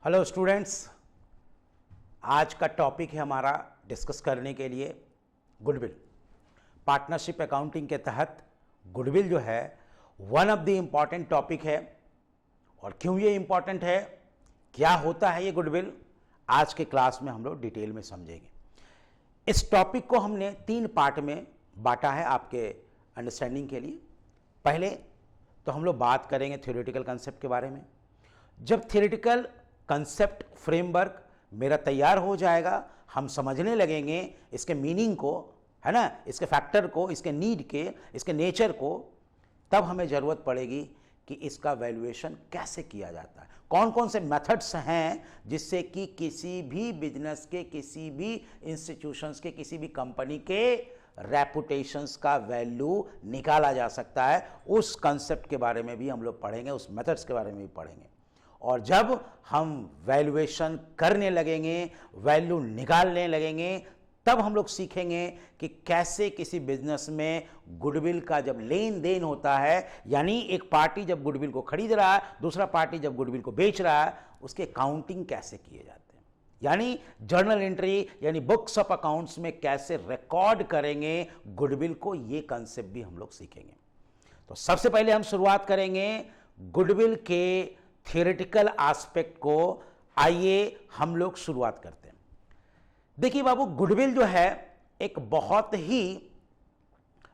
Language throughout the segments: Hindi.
हेलो स्टूडेंट्स, आज का टॉपिक है हमारा डिस्कस करने के लिए गुडविल। पार्टनरशिप अकाउंटिंग के तहत गुडविल जो है one of the important topic है। और क्यों ये इम्पॉर्टेंट है, क्या होता है ये गुडविल, आज के क्लास में हम लोग डिटेल में समझेंगे। इस टॉपिक को हमने 3 पार्ट में बांटा है आपके अंडरस्टैंडिंग के लिए। पहले तो हम लोग बात करेंगे थ्योरेटिकल कंसेप्ट के बारे में। जब थ्योरेटिकल कंसेप्ट फ्रेमवर्क मेरा तैयार हो जाएगा, हम समझने लगेंगे इसके मीनिंग को, है ना, इसके फैक्टर को, इसके नीड के, इसके नेचर को, तब हमें ज़रूरत पड़ेगी कि इसका वैल्यूएशन कैसे किया जाता है, कौन कौन से मेथड्स हैं जिससे कि किसी भी बिजनेस के, किसी भी इंस्टीट्यूशंस के, किसी भी कंपनी के रेपुटेशंस का वैल्यू निकाला जा सकता है। उस कंसेप्ट के बारे में भी हम लोग पढ़ेंगे, उस मेथड्स के बारे में भी पढ़ेंगे। और जब हम वैल्यूएशन करने लगेंगे, वैल्यू निकालने लगेंगे, तब हम लोग सीखेंगे कि कैसे किसी बिजनेस में गुडविल का जब लेन देन होता है, यानी एक पार्टी जब गुडविल को खरीद रहा है, दूसरा पार्टी जब गुडविल को बेच रहा है, उसके काउंटिंग कैसे किए जाते हैं, यानी जर्नल एंट्री यानी बुक्स ऑफ अकाउंट्स में कैसे रिकॉर्ड करेंगे गुडविल को, ये कंसेप्ट भी हम लोग सीखेंगे। तो सबसे पहले हम शुरुआत करेंगे गुडविल के थियोरेटिकल एस्पेक्ट को। आइए हम लोग शुरुआत करते हैं। देखिए बाबू, गुडविल जो है एक बहुत ही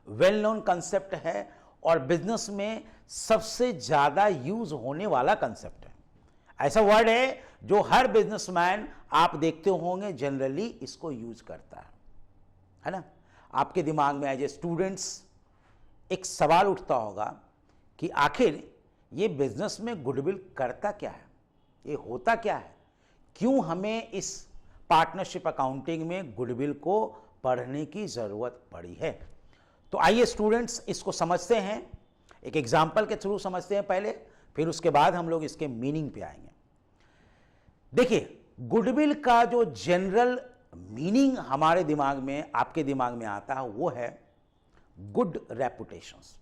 वेल नोन कंसेप्ट है और बिजनेस में सबसे ज्यादा यूज होने वाला कंसेप्ट है। ऐसा वर्ड है जो हर बिजनेसमैन आप देखते होंगे जनरली इसको यूज करता है ना। आपके दिमाग में एज ए स्टूडेंट्स एक सवाल उठता होगा कि आखिर ये बिजनेस में गुडविल करता क्या है, ये होता क्या है, क्यों हमें इस पार्टनरशिप अकाउंटिंग में गुडविल को पढ़ने की जरूरत पड़ी है। तो आइए स्टूडेंट्स इसको समझते हैं, एक एग्जांपल के थ्रू समझते हैं पहले, फिर उसके बाद हम लोग इसके मीनिंग पे आएंगे। देखिए, गुडविल का जो जनरल मीनिंग हमारे दिमाग में, आपके दिमाग में आता है, वो है गुड रेपुटेशंस,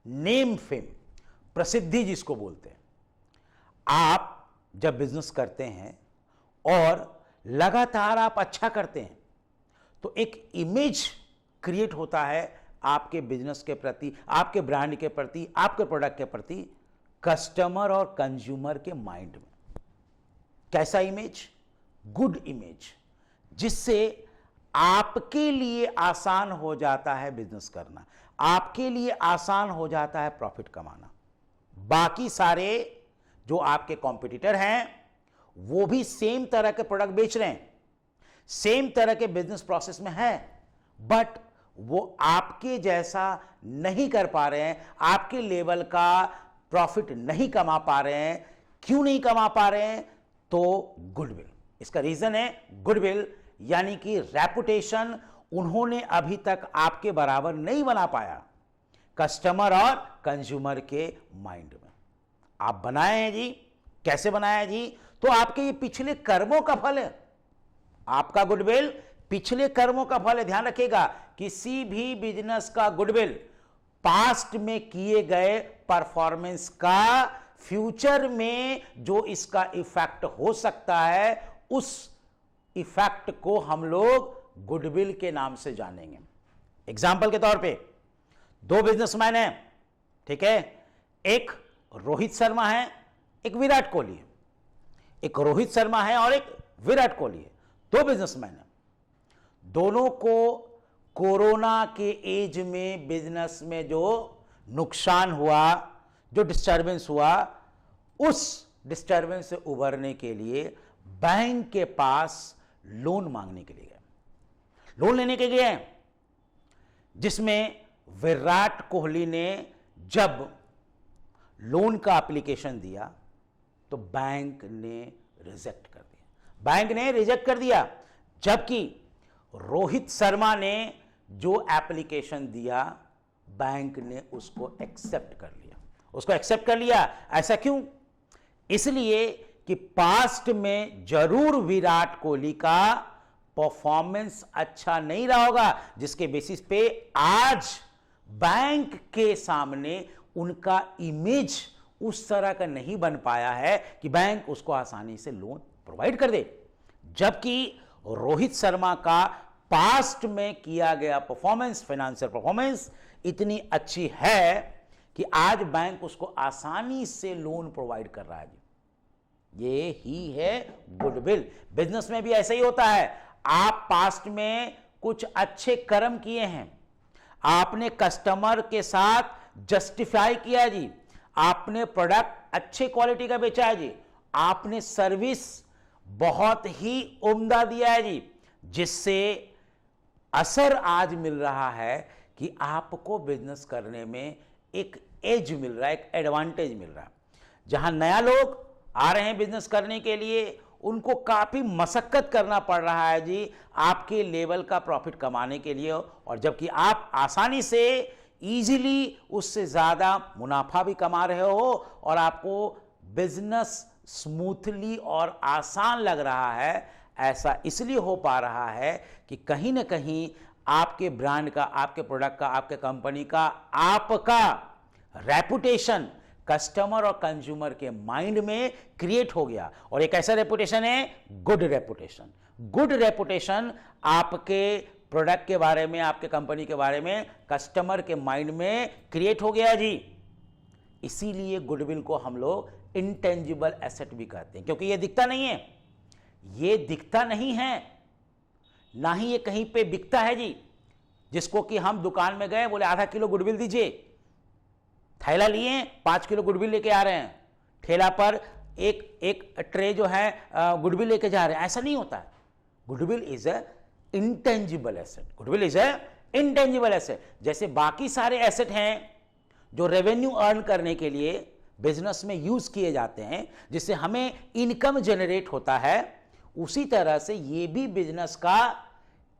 नेम फेम, प्रसिद्धि जिसको बोलते हैं। आप जब बिजनेस करते हैं और लगातार आप अच्छा करते हैं तो एक इमेज क्रिएट होता है आपके बिजनेस के प्रति, आपके ब्रांड के प्रति, आपके प्रोडक्ट के प्रति, कस्टमर और कंज्यूमर के माइंड में। कैसा इमेज? गुड इमेज, जिससे आपके लिए आसान हो जाता है बिजनेस करना, आपके लिए आसान हो जाता है प्रॉफिट कमाना। बाकी सारे जो आपके कॉम्पिटिटर हैं वो भी सेम तरह के प्रोडक्ट बेच रहे हैं, सेम तरह के बिजनेस प्रोसेस में है, बट वो आपके जैसा नहीं कर पा रहे हैं, आपके लेवल का प्रॉफिट नहीं कमा पा रहे हैं। क्यों नहीं कमा पा रहे हैं? तो गुडविल, इसका रीजन है गुडविल, यानी कि रेपुटेशन उन्होंने अभी तक आपके बराबर नहीं बना पाया कस्टमर और कंज्यूमर के माइंड में। आप बनाए हैं जी, कैसे बनाया है जी? तो आपके ये पिछले कर्मों का फल है। आपका गुडविल पिछले कर्मों का फल है। ध्यान रखिएगा, किसी भी बिजनेस का गुडविल पास्ट में किए गए परफॉर्मेंस का फ्यूचर में जो इसका इफेक्ट हो सकता है, उस इफेक्ट को हम लोग गुडविल के नाम से जानेंगे। एग्जाम्पल के तौर पे 2 बिजनेसमैन हैं, ठीक है, एक रोहित शर्मा है, एक विराट कोहली है। एक रोहित शर्मा है और एक विराट कोहली है, 2 बिजनेसमैन हैं। दोनों को कोरोना के एज में बिजनेस में जो नुकसान हुआ, जो डिस्टर्बेंस हुआ, उस डिस्टर्बेंस से उबरने के लिए बैंक के पास लोन मांगने के लिए गए, लोन लेने के लिए, जिसमें विराट कोहली ने जब लोन का एप्लीकेशन दिया तो बैंक ने रिजेक्ट कर दिया, बैंक ने रिजेक्ट कर दिया। जबकि रोहित शर्मा ने जो एप्लीकेशन दिया, बैंक ने उसको एक्सेप्ट कर लिया, उसको एक्सेप्ट कर लिया। ऐसा क्यों? इसलिए कि पास्ट में जरूर विराट कोहली का परफॉर्मेंस अच्छा नहीं रहा होगा, जिसके बेसिस पे आज बैंक के सामने उनका इमेज उस तरह का नहीं बन पाया है कि बैंक उसको आसानी से लोन प्रोवाइड कर दे। जबकि रोहित शर्मा का पास्ट में किया गया परफॉर्मेंस, फाइनेंशियल परफॉर्मेंस इतनी अच्छी है कि आज बैंक उसको आसानी से लोन प्रोवाइड कर रहा है जी। ये ही है गुडविल। बिजनेस में भी ऐसा ही होता है। आप पास्ट में कुछ अच्छे कर्म किए हैं, आपने कस्टमर के साथ जस्टिफाई किया जी, आपने प्रोडक्ट अच्छे क्वालिटी का बेचा है जी, आपने सर्विस बहुत ही उम्दा दिया है जी, जिससे असर आज मिल रहा है कि आपको बिजनेस करने में एक एज मिल रहा है, एक एडवांटेज मिल रहा है। जहां नया लोग आ रहे हैं बिजनेस करने के लिए, उनको काफी मशक्कत करना पड़ रहा है जी आपके लेवल का प्रॉफिट कमाने के लिए, और जबकि आप आसानी से इजीली उससे ज्यादा मुनाफा भी कमा रहे हो और आपको बिजनेस स्मूथली और आसान लग रहा है। ऐसा इसलिए हो पा रहा है कि कहीं ना कहीं आपके ब्रांड का, आपके प्रोडक्ट का, आपके कंपनी का, आपका रेपुटेशन कस्टमर और कंज्यूमर के माइंड में क्रिएट हो गया। और एक ऐसा रेपुटेशन है गुड रेपुटेशन। गुड रेपुटेशन आपके प्रोडक्ट के बारे में, आपके कंपनी के बारे में कस्टमर के माइंड में क्रिएट हो गया जी। इसीलिए गुडविल को हम लोग इंटेंजिबल एसेट भी कहते हैं, क्योंकि ये दिखता नहीं है, ये दिखता नहीं है, ना ही ये कहीं पे बिकता है जी। जिसको कि हम दुकान में गए, बोले आधा किलो गुडविल दीजिए, थैला लिए 5 किलो गुडविल लेके आ रहे हैं, ठेला पर एक ट्रे जो है गुडविल लेके जा रहे हैं। ऐसा नहीं होता है। Goodwill is a intangible asset. Goodwill is a intangible asset. जैसे बाकी सारे एसेट हैं जो रेवेन्यू अर्न करने के लिए बिजनेस में यूज किए जाते हैं, जिससे हमें इनकम जनरेट होता है, उसी तरह से ये भी बिजनेस का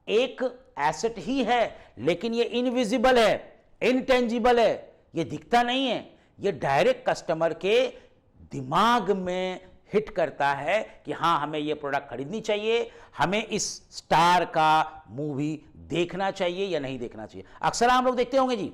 एक एसेट ही है, लेकिन ये इनविजिबल है, इनटेंजिबल है, ये दिखता नहीं है। ये डायरेक्ट कस्टमर के दिमाग में हिट करता है कि हाँ, हमें ये प्रोडक्ट खरीदनी चाहिए, हमें इस स्टार का मूवी देखना चाहिए या नहीं देखना चाहिए। अक्सर हम लोग देखते होंगे जी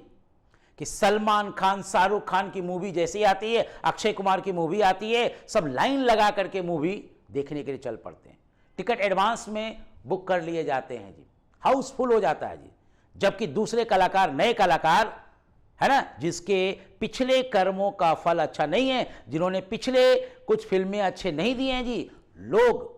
कि सलमान खान, शाहरुख खान की मूवी जैसे ही आती है, अक्षय कुमार की मूवी आती है, सब लाइन लगा करके मूवी देखने के लिए चल पड़ते हैं। टिकट एडवांस में बुक कर लिए जाते हैं जी, हाउसफुल हो जाता है जी। जबकि दूसरे कलाकार, नए कलाकार है ना, जिसके पिछले कर्मों का फल अच्छा नहीं है, जिन्होंने पिछले कुछ फिल्में अच्छे नहीं दिए हैं जी, लोग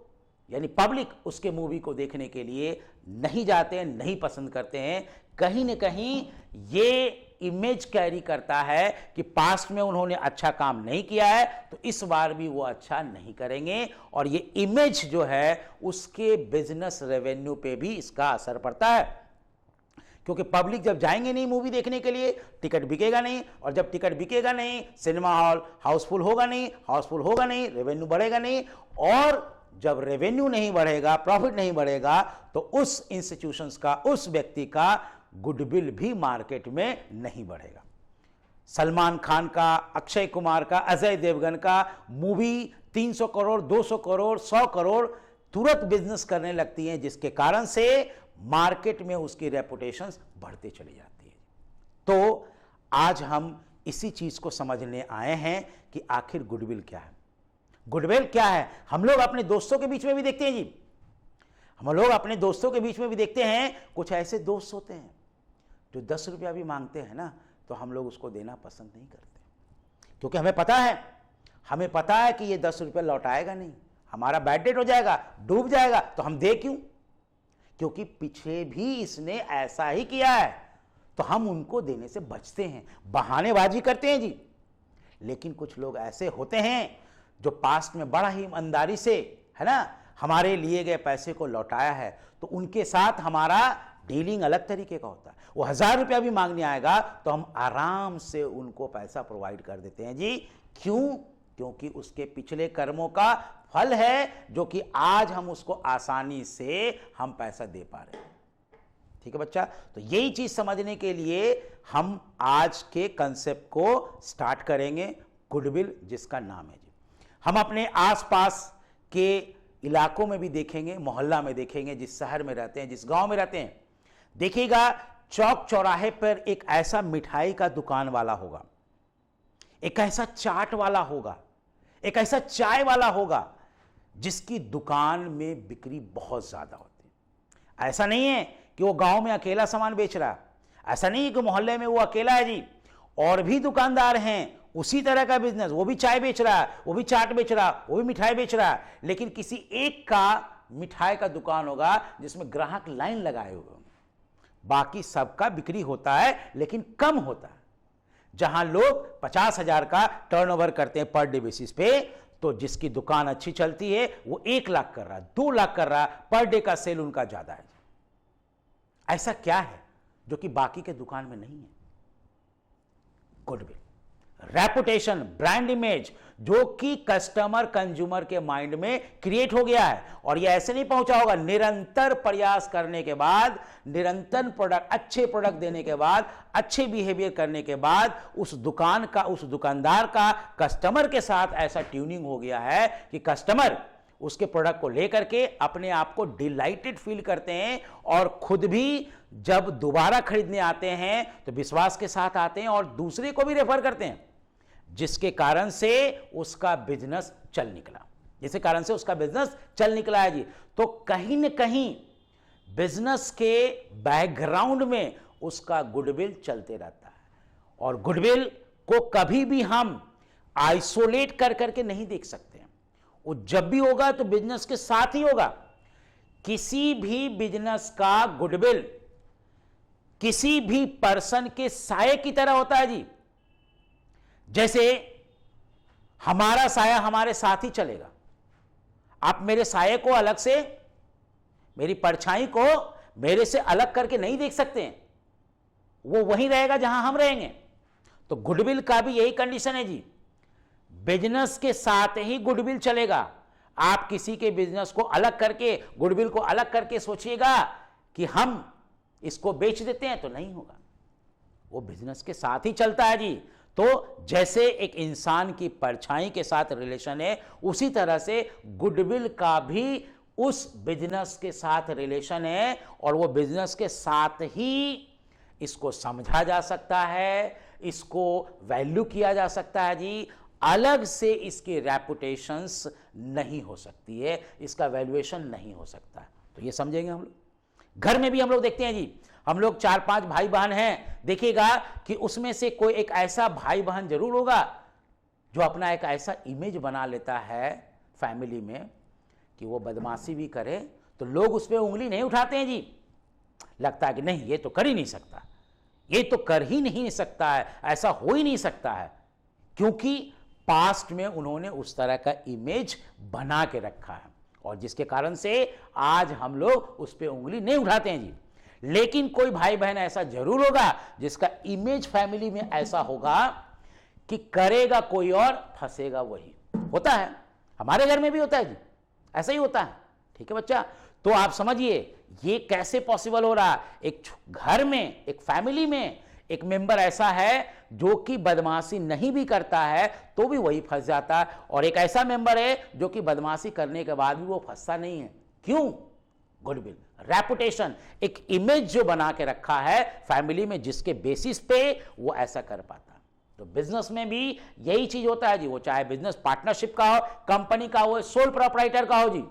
यानी पब्लिक उसके मूवी को देखने के लिए नहीं जाते हैं, नहीं पसंद करते हैं। कहीं ना कहीं ये इमेज कैरी करता है कि पास्ट में उन्होंने अच्छा काम नहीं किया है, तो इस बार भी वो अच्छा नहीं करेंगे, और ये इमेज जो है उसके बिजनेस रेवेन्यू पे भी इसका असर पड़ता है। क्योंकि पब्लिक जब जाएंगे नहीं मूवी देखने के लिए, टिकट बिकेगा नहीं, और जब टिकट बिकेगा नहीं, सिनेमा हॉल हाउसफुल होगा नहीं, हाउसफुल होगा नहीं, रेवेन्यू बढ़ेगा नहीं, और जब रेवेन्यू नहीं बढ़ेगा, प्रॉफिट नहीं बढ़ेगा, तो उस इंस्टीट्यूशंस का, उस व्यक्ति का गुडविल भी मार्केट में नहीं बढ़ेगा। सलमान खान का, अक्षय कुमार का, अजय देवगन का मूवी 300 करोड़, 200 करोड़, 100 करोड़ तुरंत बिजनेस करने लगती हैं, जिसके कारण से मार्केट में उसकी रेपुटेशन बढ़ते चली जाती है। तो आज हम इसी चीज को समझने आए हैं कि आखिर गुडविल क्या है। गुडविल क्या है? हम लोग अपने दोस्तों के बीच में भी देखते हैं जी, हम लोग अपने दोस्तों के बीच में भी देखते हैं, कुछ ऐसे दोस्त होते हैं जो 10 रुपया भी मांगते हैं ना, तो हम लोग उसको देना पसंद नहीं करते, क्योंकि हमें पता है कि ये 10 रुपया लौटाएगा नहीं, हमारा बैड डेट हो जाएगा, डूब जाएगा, तो हम दे क्यों? क्योंकि पीछे भी इसने ऐसा ही किया है, तो हम उनको देने से बचते हैं, बहानेबाजी करते हैं जी। लेकिन कुछ लोग ऐसे होते हैं जो पास्ट में बड़ा ही ईमानदारी से, है ना, हमारे लिए गए पैसे को लौटाया है, तो उनके साथ हमारा डीलिंग अलग तरीके का होता है। वो 1000 रुपया भी मांगने आएगा तो हम आराम से उनको पैसा प्रोवाइड कर देते हैं जी। क्यों? क्योंकि उसके पिछले कर्मों का फल है, जो कि आज हम उसको आसानी से हम पैसा दे पा रहे हैं। ठीक है बच्चा, तो यही चीज समझने के लिए हम आज के कंसेप्ट को स्टार्ट करेंगे, गुडविल जिसका नाम है जी। हम अपने आसपास के इलाकों में भी देखेंगे, मोहल्ला में देखेंगे, जिस शहर में रहते हैं, जिस गांव में रहते हैं, देखिएगा चौक चौराहे पर एक ऐसा मिठाई का दुकान वाला होगा, एक ऐसा चाट वाला होगा, एक ऐसा चाय वाला होगा, जिसकी दुकान में बिक्री बहुत ज्यादा होती है। ऐसा नहीं है कि वो गांव में अकेला सामान बेच रहा है, ऐसा नहीं है कि मोहल्ले में वो अकेला है जी, और भी दुकानदार हैं उसी तरह का बिजनेस, वो भी चाय बेच रहा है, वो भी चाट बेच रहा है, वो भी मिठाई बेच रहा है, लेकिन किसी एक का मिठाई का दुकान होगा जिसमें ग्राहक लाइन लगाए हुए होंगे, बाकी सबका बिक्री होता है लेकिन कम होता है। जहां लोग 50,000 का टर्नओवर करते हैं पर डे बेसिस पे, तो जिसकी दुकान अच्छी चलती है वो 1 लाख कर रहा है, 2 लाख कर रहा है, पर डे का सेल उनका ज्यादा है। ऐसा क्या है जो कि बाकी के दुकान में नहीं है? गुडविल, रेपुटेशन, ब्रांड इमेज, जो कि कस्टमर कंज्यूमर के माइंड में क्रिएट हो गया है। और ये ऐसे नहीं पहुंचा होगा, निरंतर प्रयास करने के बाद, निरंतर प्रोडक्ट, अच्छे प्रोडक्ट देने के बाद, अच्छे बिहेवियर करने के बाद उस दुकान का, उस दुकानदार का कस्टमर के साथ ऐसा ट्यूनिंग हो गया है कि कस्टमर उसके प्रोडक्ट को लेकर के अपने आप को डिलाइटेड फील करते हैं, और खुद भी जब दोबारा खरीदने आते हैं तो विश्वास के साथ आते हैं और दूसरे को भी रेफर करते हैं, जिसके कारण से उसका बिजनेस चल निकला, जिसके कारण से उसका बिजनेस चल निकला है जी। तो कहीं न कहीं बिजनेस के बैकग्राउंड में उसका गुडविल चलते रहता है, और गुडविल को कभी भी हम आइसोलेट कर करके नहीं देख सकते हैं। वो जब भी होगा तो बिजनेस के साथ ही होगा। किसी भी बिजनेस का गुडविल किसी भी पर्सन के साये की तरह होता है जी। जैसे हमारा साया हमारे साथ ही चलेगा, आप मेरे साये को अलग से, मेरी परछाई को मेरे से अलग करके नहीं देख सकते हैं, वो वहीं रहेगा जहां हम रहेंगे। तो गुडविल का भी यही कंडीशन है जी, बिजनेस के साथ ही गुडविल चलेगा। आप किसी के बिजनेस को अलग करके, गुडविल को अलग करके सोचिएगा कि हम इसको बेच देते हैं, तो नहीं होगा, वो बिजनेस के साथ ही चलता है जी। तो जैसे एक इंसान की परछाई के साथ रिलेशन है, उसी तरह से गुडविल का भी उस बिजनेस के साथ रिलेशन है, और वो बिजनेस के साथ ही इसको समझा जा सकता है, इसको वैल्यू किया जा सकता है जी। अलग से इसकी रेपुटेशंस नहीं हो सकती है, इसका वैल्यूएशन नहीं हो सकता है। तो ये समझेंगे हम लोग। घर में भी हम लोग देखते हैं जी, हम लोग 4-5 भाई बहन हैं, देखिएगा कि उसमें से कोई एक ऐसा भाई बहन जरूर होगा जो अपना एक ऐसा इमेज बना लेता है फैमिली में कि वो बदमाशी भी करे तो लोग उस पर उंगली नहीं उठाते हैं जी। लगता है कि नहीं, ये तो कर ही नहीं सकता, ये तो कर ही नहीं सकता है, ऐसा हो ही नहीं सकता है, क्योंकि पास्ट में उन्होंने उस तरह का इमेज बना के रखा है, और जिसके कारण से आज हम लोग उस पर उंगली नहीं उठाते हैं जी। लेकिन कोई भाई बहन ऐसा जरूर होगा जिसका इमेज फैमिली में ऐसा होगा कि करेगा कोई और फंसेगा वही। होता है, हमारे घर में भी होता है जी, ऐसा ही होता है। ठीक है बच्चा, तो आप समझिए ये कैसे पॉसिबल हो रहा है। एक घर में, एक फैमिली में एक मेंबर ऐसा है जो कि बदमाशी नहीं भी करता है तो भी वही फंस जाता है, और एक ऐसा मेंबर है जो कि बदमाशी करने के बाद भी वो फंसता नहीं है। क्यों? गुडविल, रेपुटेशन, एक इमेज जो बना के रखा है फैमिली में, जिसके बेसिस पे वो ऐसा कर पाता है। तो बिजनेस में भी यही चीज होता है जी, वो चाहे बिजनेस पार्टनरशिप का हो, कंपनी का हो, सोल प्रोप्राइटर का हो जी।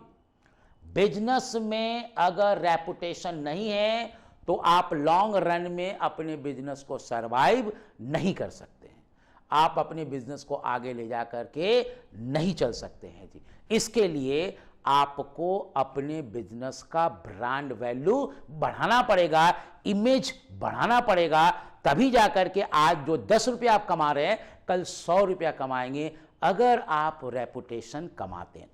बिजनेस में अगर रेपुटेशन नहीं है तो आप लॉन्ग रन में अपने बिजनेस को सरवाइव नहीं कर सकते हैं, आप अपने बिजनेस को आगे ले जा करके नहीं चल सकते हैं जी। इसके लिए आपको अपने बिजनेस का ब्रांड वैल्यू बढ़ाना पड़ेगा, इमेज बढ़ाना पड़ेगा, तभी जाकर के आज जो 10 रुपया आप कमा रहे हैं कल 100 रुपया कमाएंगे, अगर आप रेपुटेशन कमाते हैं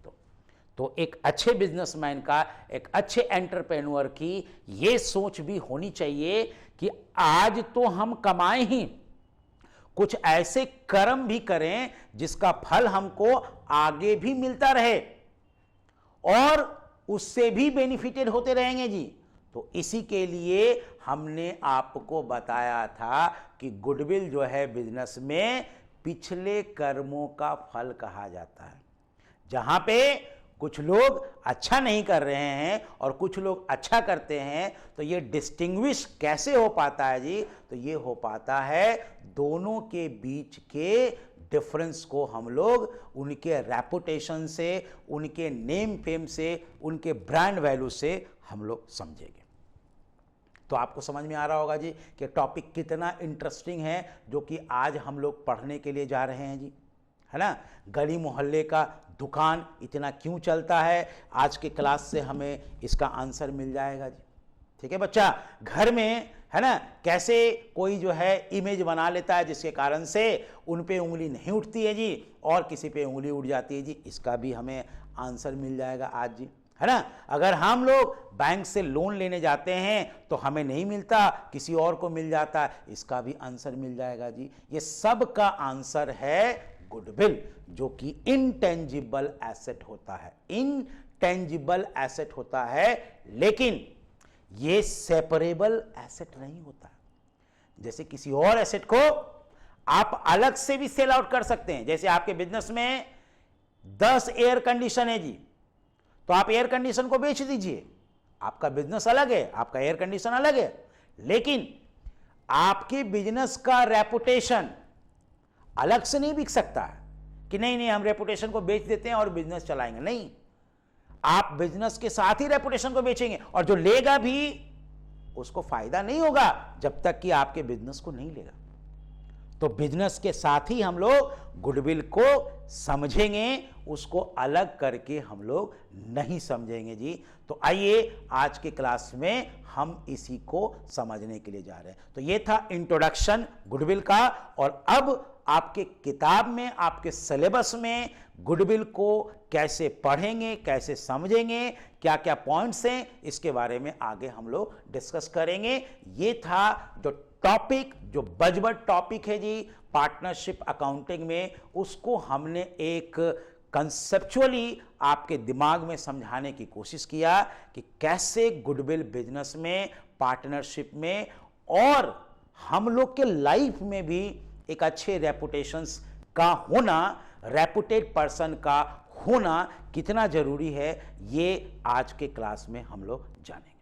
तो एक अच्छे बिजनेसमैन का, एक अच्छे एंटरप्रेन्योर की ये सोच भी होनी चाहिए कि आज तो हम कमाएं ही, कुछ ऐसे कर्म भी करें जिसका फल हमको आगे भी मिलता रहे और उससे भी बेनिफिटेड होते रहेंगे जी। तो इसी के लिए हमने आपको बताया था कि गुडविल जो है बिजनेस में पिछले कर्मों का फल कहा जाता है। जहां पे कुछ लोग अच्छा नहीं कर रहे हैं और कुछ लोग अच्छा करते हैं, तो ये डिस्टिंग्विश कैसे हो पाता है जी? तो ये हो पाता है दोनों के बीच के डिफरेंस को हम लोग उनके रेपुटेशन से, उनके नेम फेम से, उनके ब्रांड वैल्यू से हम लोग समझेंगे। तो आपको समझ में आ रहा होगा जी कि टॉपिक कितना इंटरेस्टिंग है जो कि आज हम लोग पढ़ने के लिए जा रहे हैं जी, है ना। गली मोहल्ले का दुकान इतना क्यों चलता है, आज के क्लास से हमें इसका आंसर मिल जाएगा जी। ठीक है बच्चा, घर में है ना कैसे कोई जो है इमेज बना लेता है जिसके कारण से उन पे उंगली नहीं उठती है जी और किसी पे उंगली उठ जाती है जी, इसका भी हमें आंसर मिल जाएगा आज जी, है ना। अगर हम लोग बैंक से लोन लेने जाते हैं तो हमें नहीं मिलता, किसी और को मिल जाता है, इसका भी आंसर मिल जाएगा जी। ये सब का आंसर है गुडविल, जो कि इनटेंजिबल एसेट होता है, इनटेंजिबल एसेट होता है, लेकिन ये सेपरेबल एसेट नहीं होता। जैसे किसी और एसेट को आप अलग से भी सेल आउट कर सकते हैं। जैसे आपके बिजनेस में 10 एयर कंडीशन है जी, तो आप एयर कंडीशन को बेच दीजिए, आपका बिजनेस अलग है, आपका एयर कंडीशन अलग है, लेकिन आपके बिजनेस का रेपुटेशन अलग से नहीं बिक सकता है कि नहीं नहीं हम रेपुटेशन को बेच देते हैं और बिजनेस चलाएंगे। नहीं, आप बिजनेस के साथ ही रेपुटेशन को बेचेंगे और जो लेगा भी उसको फायदा नहीं होगा जब तक कि आपके बिजनेस को नहीं लेगा। तो बिजनेस के साथ ही हम लोग गुडविल को समझेंगे, उसको अलग करके हम लोग नहीं समझेंगे जी। तो आइए आज के क्लास में हम इसी को समझने के लिए जा रहे हैं। तो ये था इंट्रोडक्शन गुडविल का, और अब आपके किताब में, आपके सिलेबस में गुडविल को कैसे पढ़ेंगे, कैसे समझेंगे, क्या क्या पॉइंट्स हैं, इसके बारे में आगे हम लोग डिस्कस करेंगे। ये था जो टॉपिक, जो बजबट टॉपिक है जी पार्टनरशिप अकाउंटिंग में, उसको हमने एक कंसेप्चुअली आपके दिमाग में समझाने की कोशिश किया कि कैसे गुडविल बिजनेस में, पार्टनरशिप में और हम लोग के लाइफ में भी एक अच्छे रेपुटेशंस का होना, रेपुटेड पर्सन का होना कितना जरूरी है, ये आज के क्लास में हम लोग जानेंगे।